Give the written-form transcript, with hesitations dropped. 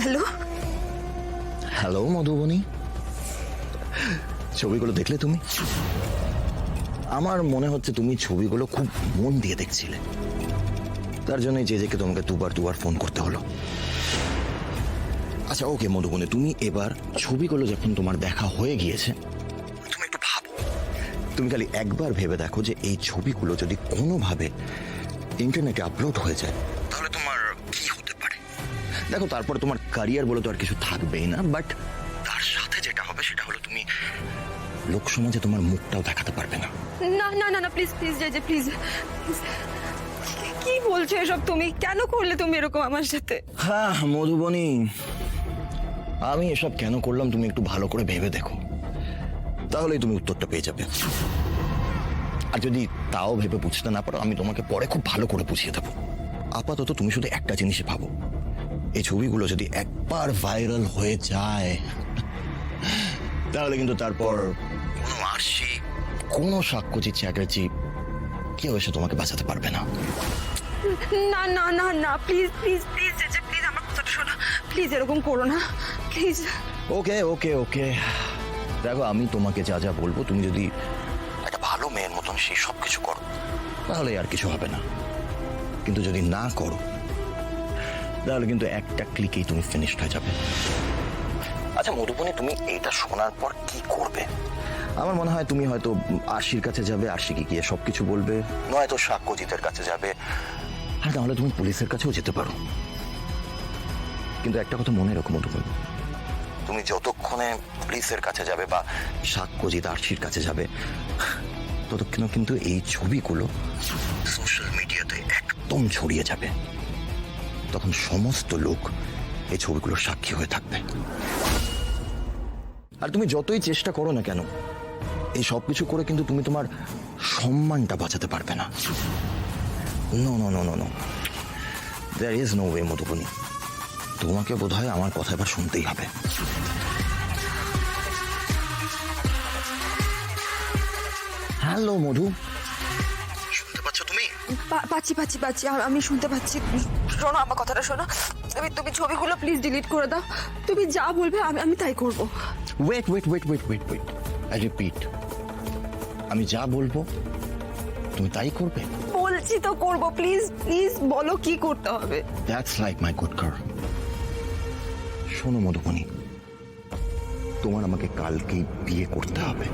Hello hello Madhubani, ছবিগুলো দেখলে তুমি? আমার মনে হচ্ছে তুমি ছবিগুলো খুব মন দিয়ে দেখছিলে, তার জন্যই যে তোমাকে দুবার ফোন করতে হলো। আচ্ছা ওকে মধুবনী, তুমি এবার ছবিগুলো যখন তোমার দেখা হয়ে গিয়েছে, তুমি একটু ভাবো, তুমি খালি একবার ভেবে দেখো যে এই ছবিগুলো যদি কোনোভাবে ইন্টারনেটে আপলোড হয়ে যায় তাহলে তোমার কি হতে পারে। দেখো, তারপর তোমার ক্যারিয়ার বলে তো আর কিছু থাকবেই না, বাট তার সাথে যেটা হবে সেটা হলো তুমি লোক সমাজে তোমার মুখটাও দেখাতে পারবে না। না না না না প্লিজ প্লিজ জেজে প্লিজ। কি বলছো এসব তুমি? কেন করলে তুমি এরকম আমার সাথে? হ্যাঁ মধুবনী, আমি এসব কেন করলাম তুমি একটু ভালো করে ভেবে দেখো, তাহলেই তুমি উত্তরটা পেয়ে যাবে। আর যদি তাও ভেবে বুঝতে না পারো, আমি তোমাকে পরে খুব ভালো করে বুঝিয়ে দেবো। আপাতত তুমি শুধু একটা জিনিসই ভাবো, এই ছবিগুলো যদি একবার ভাইরাল হয়ে যায় তাহলে কিন্তু তারপর কোনো আরশি, কোনো সাক্ষ্যজিৎ চ্যাটার্জি কেউ এসে তোমাকে বাঁচাতে পারবে না। না না না না please please please JJ please আমার কথাটা শোনো, প্লিজ এরকম করো না প্লিজ। ওকে ওকে ওকে, দেখো আমি তোমাকে যা যা বলবো তুমি যদি একটা ভালো মেয়ের মতন সেই সব কিছু করো তাহলে আর কিছু হবে না, কিন্তু যদি না করো তাহলে কিন্তু একটা ক্লিকেই তুমি ফিনিশড হয়ে যাবে। আচ্ছা মধুবনী, তুমি এইটা শোনার পর কি করবে? আমার মনে হয় তুমি হয়তো আরশির কাছে যাবে, আরশিকে গিয়ে সবকিছু বলবে, নয়তো সাক্ষ্যজিতের কাছে যাবে, আর তাহলে তুমি পুলিশের কাছেও যেতে পারো। কিন্তু একটা কথা মনে রাখো মধুবনী, তুমি যতক্ষণে পুলিশের কাছে যাবে বা সাক্ষ্যজিৎ আরশির কাছে যাবে ততক্ষণ কিন্তু এই ছবিগুলো সোশ্যাল মিডিয়াতে একদম ছড়িয়ে যাবে, তখন সমস্ত লোক এই ছবিগুলোর সাক্ষী হয়ে থাকবে। আর তুমি যতই চেষ্টা করো না কেন, এই সব কিছু করে কিন্তু তুমি তোমার সম্মানটা বাঁচাতে পারবে না। No no no no no, there is no way Madhubani, তোমাকে বোধহয় আমার কথা এবার শুনতেই হবে। হ্যালো মধু, শুনতে পাচ্ছ তুমি? পাচ্ছি পাচ্ছি পাচ্ছি, আর আমি শুনতে পাচ্ছি। শোনো আমার কথাটা শোনো, তুমি ছবিগুলো প্লিজ ডিলিট করে দাও। তুমি যা বলবে আমি তাই করব। Wait wait wait wait wait wait, I repeat, আমি যা বলবো তুমি তাই করবে? বলছি তো করব, প্লিজ প্লিজ বলো কি করতে হবে। That's like my good girl. শোনো মধুবনী, তোমার আমাকে কালকেই বিয়ে করতে হবে।